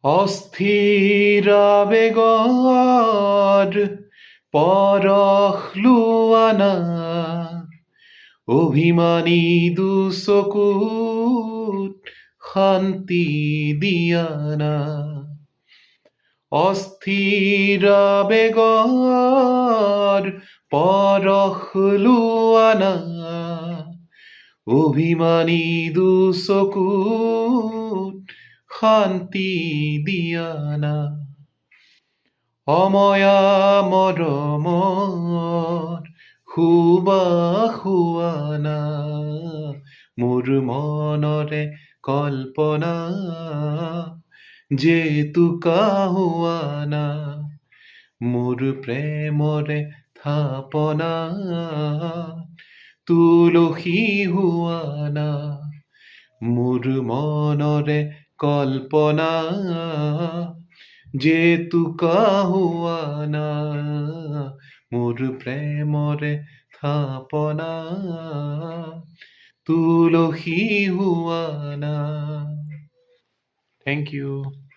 অস্থিৰ আবেগৰ পৰশ লোৱানা, অভিমানী দুচকুত শান্তি দিয়ানা। অস্থিৰ আবেগৰ পৰশ লোৱানা, অভিমানী দুচকুত শান্তি দিয়ানা। অময়া মৰমৰ সুবাসুৱানা, মোৰ মনৰে কল্পনা জেতুকা হোৱানা, মোৰ প্ৰেমৰে থাপনা তুলসী হোৱানা, মোৰ মনৰে কল্পনা জেতুকা হোৱানা, মোৰ প্ৰেমৰে থাপনা তুলসী হোৱানা। Thank you.